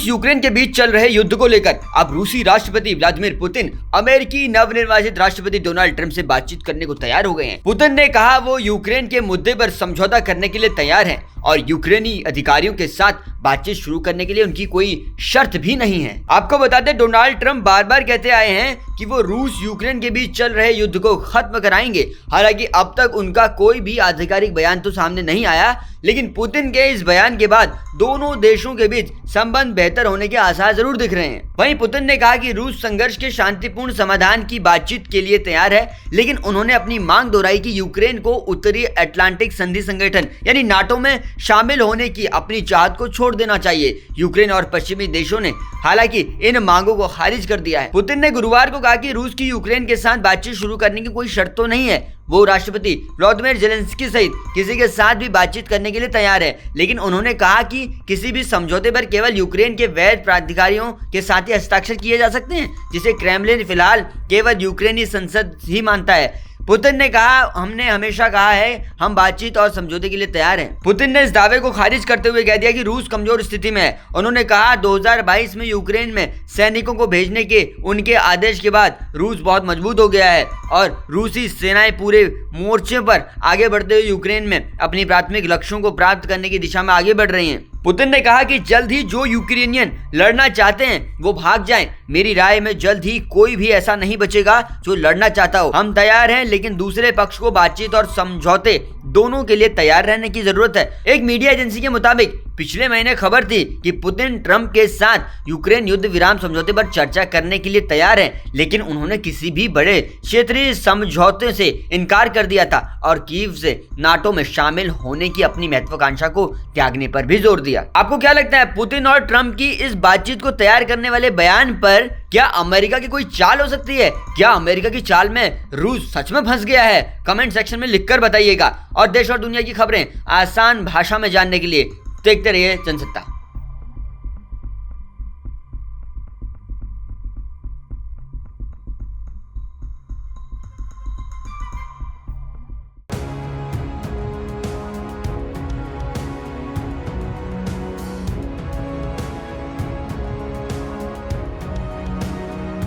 रूस यूक्रेन के बीच चल रहे युद्ध को लेकर अब रूसी राष्ट्रपति व्लादिमीर पुतिन अमेरिकी नवनिर्वाचित राष्ट्रपति डोनाल्ड ट्रंप से बातचीत करने को तैयार हो गए हैं। पुतिन ने कहा वो यूक्रेन के मुद्दे पर समझौता करने के लिए तैयार हैं और यूक्रेनी अधिकारियों के साथ बातचीत शुरू करने के लिए उनकी कोई शर्त भी नहीं है। आपको बता दें, डोनाल्ड ट्रंप बार बार कहते आए हैं कि वो रूस यूक्रेन के बीच चल रहे युद्ध को खत्म कराएंगे। हालांकि अब तक उनका कोई भी आधिकारिक बयान तो सामने नहीं आया, लेकिन पुतिन के इस बयान के बाद दोनों देशों के बीच संबंध बेहतर होने के आसार जरूर दिख रहे हैं। वहीं पुतिन ने कहा कि रूस संघर्ष के शांतिपूर्ण समाधान की बातचीत के लिए तैयार है, लेकिन उन्होंने अपनी मांग दोहराई कि यूक्रेन को उत्तरी अटलांटिक संधि संगठन यानी नाटो में शामिल होने की अपनी चाहत को छोड़ देना चाहिए। यूक्रेन और पश्चिमी देशों ने हालांकि इन मांगों को खारिज कर दिया है। पुतिन ने गुरुवार को कहा कि रूस की यूक्रेन के साथ बातचीत शुरू करने की कोई शर्त तो नहीं है। वो राष्ट्रपति व्लादिमीर ज़ेलेंस्की सहित किसी के साथ भी बातचीत करने के लिए तैयार है, लेकिन उन्होंने कहा कि किसी भी समझौते पर केवल यूक्रेन के वैध प्राधिकारियों के साथ ही हस्ताक्षर किए जा सकते हैं, जिसे क्रेमलिन फिलहाल केवल यूक्रेनी संसद ही मानता है। पुतिन ने कहा, हमने हमेशा कहा है हम बातचीत और समझौते के लिए तैयार हैं। पुतिन ने इस दावे को खारिज करते हुए कह दिया कि रूस कमजोर स्थिति में है। उन्होंने कहा 2022 में यूक्रेन में सैनिकों को भेजने के उनके आदेश के बाद रूस बहुत मजबूत हो गया है और रूसी सेनाएं पूरे मोर्चे पर आगे बढ़ते हुए यूक्रेन में अपनी प्राथमिक लक्ष्यों को प्राप्त करने की दिशा में आगे बढ़ रही हैं। पुतिन ने कहा कि जल्द ही जो यूक्रेनियन लड़ना चाहते हैं वो भाग जाएं। मेरी राय में जल्द ही कोई भी ऐसा नहीं बचेगा जो लड़ना चाहता हो। हम तैयार हैं, लेकिन दूसरे पक्ष को बातचीत और समझौते दोनों के लिए तैयार रहने की जरूरत है। एक मीडिया एजेंसी के मुताबिक पिछले महीने खबर थी कि पुतिन ट्रंप के साथ यूक्रेन युद्ध विराम समझौते पर चर्चा करने के लिए तैयार हैं, लेकिन उन्होंने किसी भी बड़े क्षेत्रीय समझौते से इनकार कर दिया था और कीव से नाटो में शामिल होने की अपनी महत्वाकांक्षा को त्यागने पर भी जोर दिया। आपको क्या लगता है, पुतिन और ट्रंप की इस बातचीत को तैयार करने वाले बयान पर क्या अमेरिका की कोई चाल हो सकती है? क्या अमेरिका की चाल में रूस सच में फंस गया है? कमेंट सेक्शन में लिखकर बताइएगा। और देश और दुनिया की खबरें आसान भाषा में जानने के लिए देखते रहिए जनसत्ता।